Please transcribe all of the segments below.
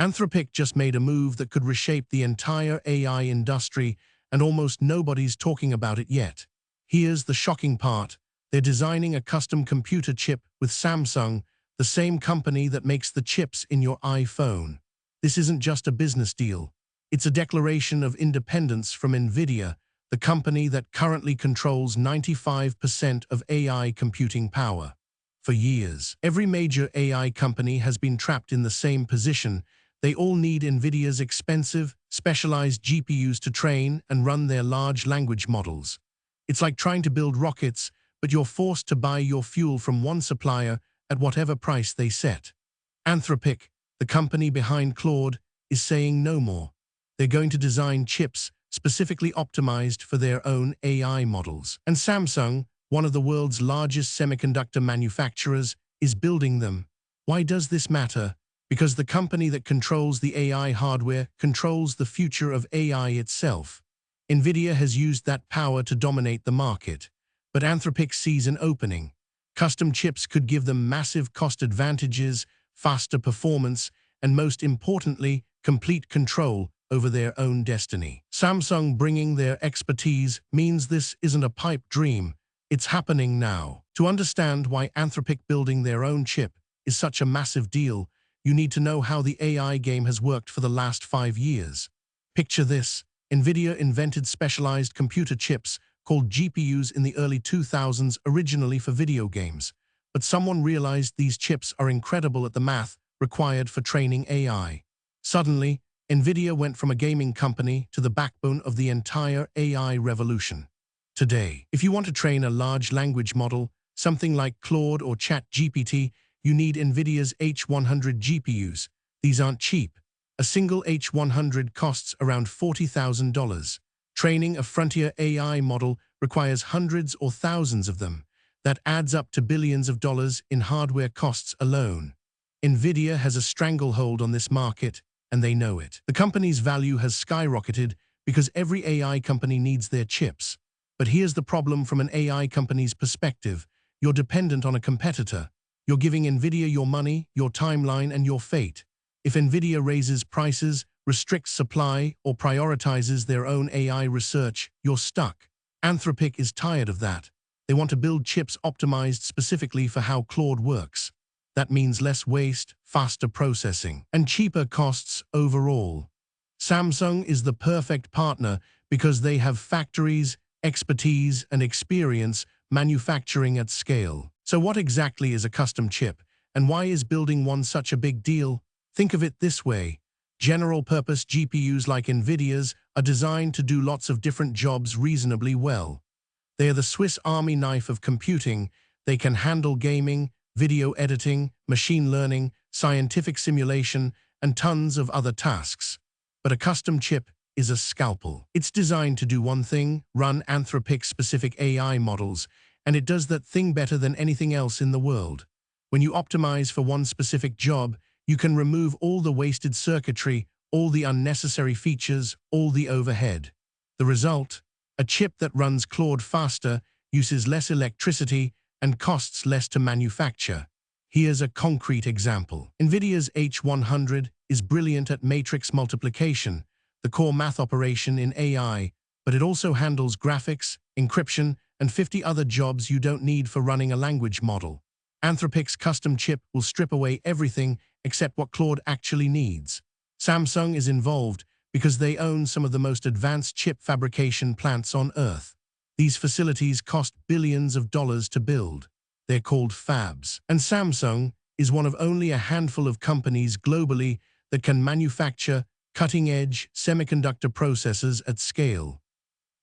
Anthropic just made a move that could reshape the entire AI industry, and almost nobody's talking about it yet. Here's the shocking part. They're designing a custom computer chip with Samsung, the same company that makes the chips in your iPhone. This isn't just a business deal. It's a declaration of independence from Nvidia, the company that currently controls 95% of AI computing power. For years, every major AI company has been trapped in the same position. They all need Nvidia's expensive, specialized GPUs to train and run their large language models. It's like trying to build rockets, but you're forced to buy your fuel from one supplier at whatever price they set. Anthropic, the company behind Claude, is saying no more. They're going to design chips specifically optimized for their own AI models. And Samsung, one of the world's largest semiconductor manufacturers, is building them. Why does this matter? Because the company that controls the AI hardware controls the future of AI itself. Nvidia has used that power to dominate the market. But Anthropic sees an opening. Custom chips could give them massive cost advantages, faster performance, and most importantly, complete control over their own destiny. Samsung bringing their expertise means this isn't a pipe dream. It's happening now. To understand why Anthropic building their own chip is such a massive deal, you need to know how the AI game has worked for the last 5 years. Picture this. Nvidia invented specialized computer chips called GPUs in the early 2000s, originally for video games. But someone realized these chips are incredible at the math required for training AI. Suddenly, Nvidia went from a gaming company to the backbone of the entire AI revolution. Today, if you want to train a large language model, something like Claude or ChatGPT, you need Nvidia's H100 GPUs. These aren't cheap. A single H100 costs around $40,000. Training a frontier AI model requires hundreds or thousands of them. That adds up to billions of dollars in hardware costs alone. Nvidia has a stranglehold on this market, and they know it. The company's value has skyrocketed because every AI company needs their chips. But here's the problem from an AI company's perspective. You're dependent on a competitor. You're giving Nvidia your money, your timeline, and your fate. If Nvidia raises prices, restricts supply, or prioritizes their own AI research, you're stuck. Anthropic is tired of that. They want to build chips optimized specifically for how Claude works. That means less waste, faster processing, and cheaper costs overall. Samsung is the perfect partner because they have factories, expertise, and experience manufacturing at scale. So what exactly is a custom chip, and why is building one such a big deal? Think of it this way. General-purpose GPUs like Nvidia's are designed to do lots of different jobs reasonably well. They are the Swiss Army knife of computing. They can handle gaming, video editing, machine learning, scientific simulation, and tons of other tasks. But a custom chip is a scalpel. It's designed to do one thing, run Anthropic-specific AI models, and it does that thing better than anything else in the world. When you optimize for one specific job, you can remove all the wasted circuitry, all the unnecessary features, all the overhead. The result? A chip that runs Claude faster, uses less electricity, and costs less to manufacture. Here's a concrete example. Nvidia's H100 is brilliant at matrix multiplication, the core math operation in AI, but it also handles graphics, encryption, and 50 other jobs you don't need for running a language model. Anthropic's custom chip will strip away everything except what Claude actually needs. Samsung is involved because they own some of the most advanced chip fabrication plants on Earth. These facilities cost billions of dollars to build. They're called fabs. And Samsung is one of only a handful of companies globally that can manufacture cutting-edge semiconductor processors at scale.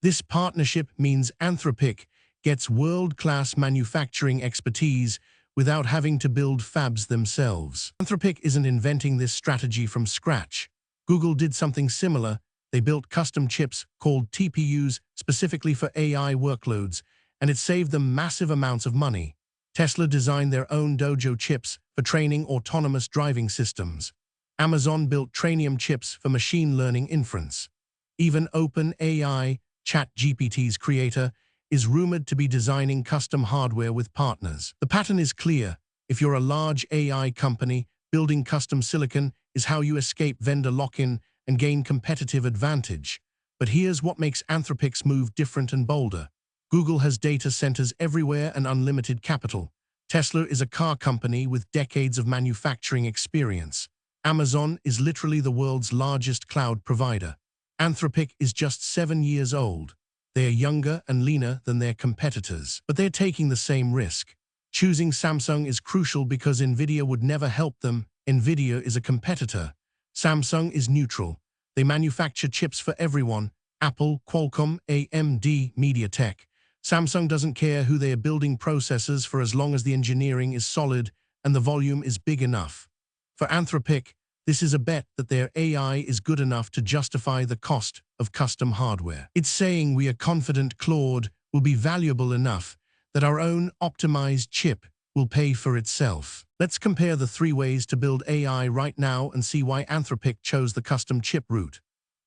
This partnership means Anthropic gets world-class manufacturing expertise without having to build fabs themselves. Anthropic isn't inventing this strategy from scratch. Google did something similar. They built custom chips called TPUs specifically for AI workloads, and it saved them massive amounts of money. Tesla designed their own Dojo chips for training autonomous driving systems. Amazon built Trainium chips for machine learning inference. Even OpenAI, ChatGPT's creator, is rumored to be designing custom hardware with partners. The pattern is clear. If you're a large AI company, building custom silicon is how you escape vendor lock-in and gain competitive advantage. But here's what makes Anthropic's move different and bolder. Google has data centers everywhere and unlimited capital. Tesla is a car company with decades of manufacturing experience. Amazon is literally the world's largest cloud provider. Anthropic is just 7 years old. They are younger and leaner than their competitors, but they're taking the same risk. Choosing Samsung is crucial because Nvidia would never help them. Nvidia is a competitor. Samsung is neutral. They manufacture chips for everyone: Apple, Qualcomm, AMD, MediaTek. Samsung doesn't care who they are building processors for as long as the engineering is solid and the volume is big enough. For Anthropic, this is a bet that their AI is good enough to justify the cost of custom hardware. It's saying we are confident Claude will be valuable enough that our own optimized chip will pay for itself. Let's compare the 3 ways to build AI right now and see why Anthropic chose the custom chip route.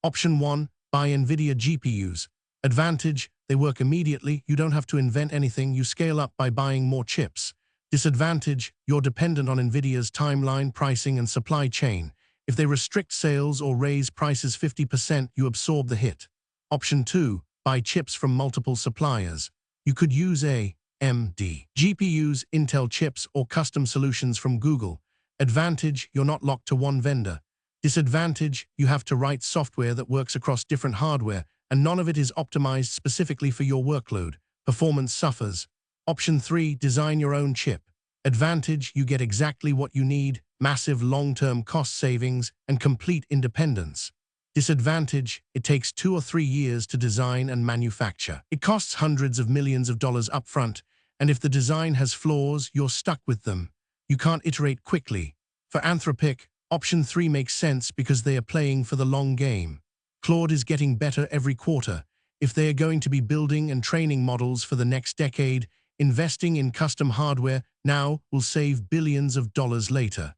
Option 1. Buy Nvidia GPUs. Advantage: they work immediately, you don't have to invent anything, you scale up by buying more chips. Disadvantage: you're dependent on Nvidia's timeline, pricing, and supply chain. If they restrict sales or raise prices 50%, you absorb the hit. Option 2. Buy chips from multiple suppliers. You could use AMD GPUs, Intel chips, or custom solutions from Google. Advantage: you're not locked to one vendor. Disadvantage: you have to write software that works across different hardware, and none of it is optimized specifically for your workload. Performance suffers. Option 3. Design your own chip. Advantage: you get exactly what you need, massive long-term cost savings, and complete independence. Disadvantage: it takes 2 or 3 years to design and manufacture. It costs hundreds of millions of dollars upfront, and if the design has flaws, you're stuck with them. You can't iterate quickly. For Anthropic, option 3 makes sense because they are playing for the long game. Claude is getting better every quarter. If they are going to be building and training models for the next decade, investing in custom hardware now will save billions of dollars later.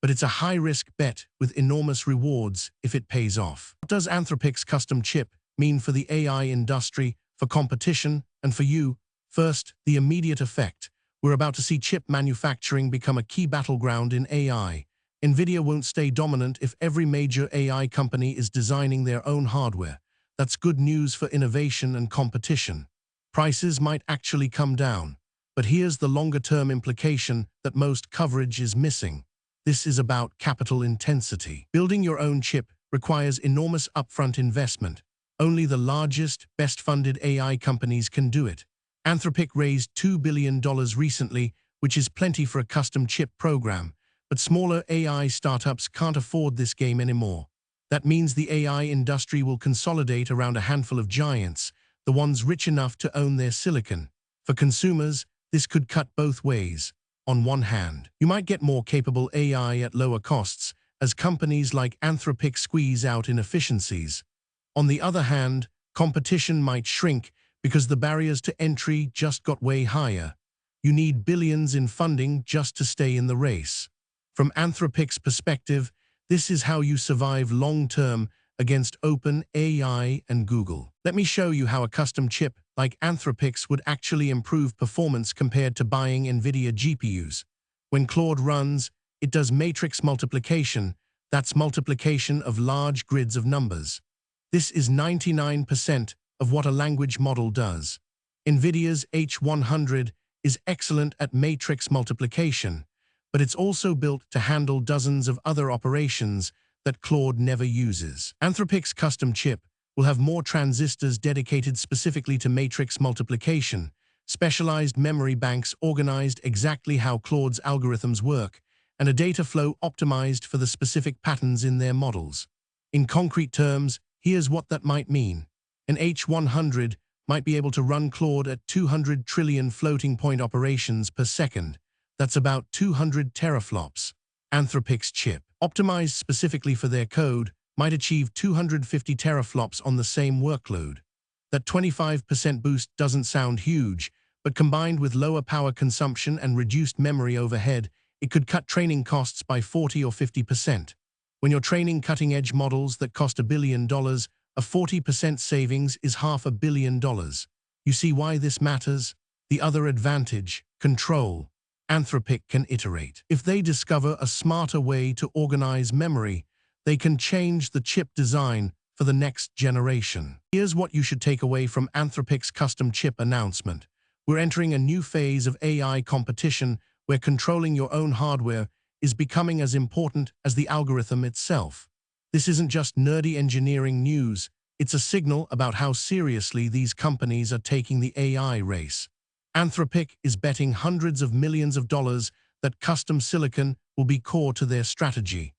But it's a high-risk bet with enormous rewards if it pays off. What does Anthropic's custom chip mean for the AI industry, for competition, and for you? First, the immediate effect. We're about to see chip manufacturing become a key battleground in AI. Nvidia won't stay dominant if every major AI company is designing their own hardware. That's good news for innovation and competition. Prices might actually come down. But here's the longer-term implication that most coverage is missing. This is about capital intensity. Building your own chip requires enormous upfront investment. Only the largest, best-funded AI companies can do it. Anthropic raised $2 billion recently, which is plenty for a custom chip program. But smaller AI startups can't afford this game anymore. That means the AI industry will consolidate around a handful of giants, the ones rich enough to own their silicon. For consumers, this could cut both ways. On one hand, you might get more capable AI at lower costs, as companies like Anthropic squeeze out inefficiencies. On the other hand, competition might shrink because the barriers to entry just got way higher. You need billions in funding just to stay in the race. From Anthropic's perspective, this is how you survive long-term against OpenAI and Google. Let me show you how a custom chip like Anthropic's would actually improve performance compared to buying Nvidia GPUs. When Claude runs, it does matrix multiplication. That's multiplication of large grids of numbers. This is 99% of what a language model does. Nvidia's H100 is excellent at matrix multiplication, but it's also built to handle dozens of other operations that Claude never uses. Anthropic's custom chip will have more transistors dedicated specifically to matrix multiplication, specialized memory banks organized exactly how Claude's algorithms work, and a data flow optimized for the specific patterns in their models. In concrete terms, here's what that might mean. An H100 might be able to run Claude at 200 trillion floating-point operations per second. That's about 200 teraflops. Anthropic's chip, optimized specifically for their code, might achieve 250 teraflops on the same workload. That 25% boost doesn't sound huge, but combined with lower power consumption and reduced memory overhead, it could cut training costs by 40 or 50%. When you're training cutting-edge models that cost $1 billion, a 40% savings is $500 million. You see why this matters? The other advantage: control. Anthropic can iterate. If they discover a smarter way to organize memory, they can change the chip design for the next generation. Here's what you should take away from Anthropic's custom chip announcement. We're entering a new phase of AI competition where controlling your own hardware is becoming as important as the algorithm itself. This isn't just nerdy engineering news, it's a signal about how seriously these companies are taking the AI race. Anthropic is betting hundreds of millions of dollars that custom silicon will be core to their strategy.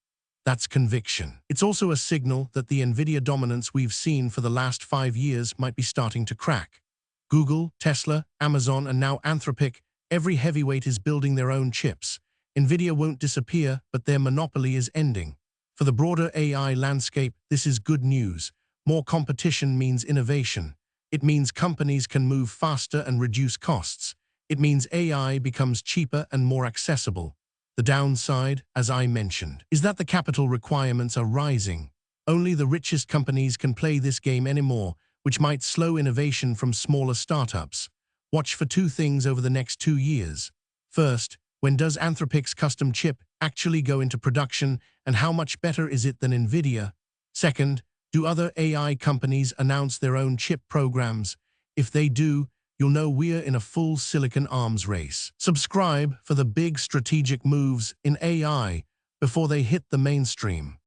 That's conviction. It's also a signal that the Nvidia dominance we've seen for the last 5 years might be starting to crack. Google, Tesla, Amazon, and now Anthropic, every heavyweight is building their own chips. Nvidia won't disappear, but their monopoly is ending. For the broader AI landscape, this is good news. More competition means innovation. It means companies can move faster and reduce costs. It means AI becomes cheaper and more accessible. The downside, as I mentioned, is that the capital requirements are rising. Only the richest companies can play this game anymore, which might slow innovation from smaller startups. Watch for 2 things over the next 2 years. First, when does Anthropic's custom chip actually go into production, and how much better is it than Nvidia? Second, do other AI companies announce their own chip programs? If they do, you'll know we're in a full silicon arms race. Subscribe for the big strategic moves in AI before they hit the mainstream.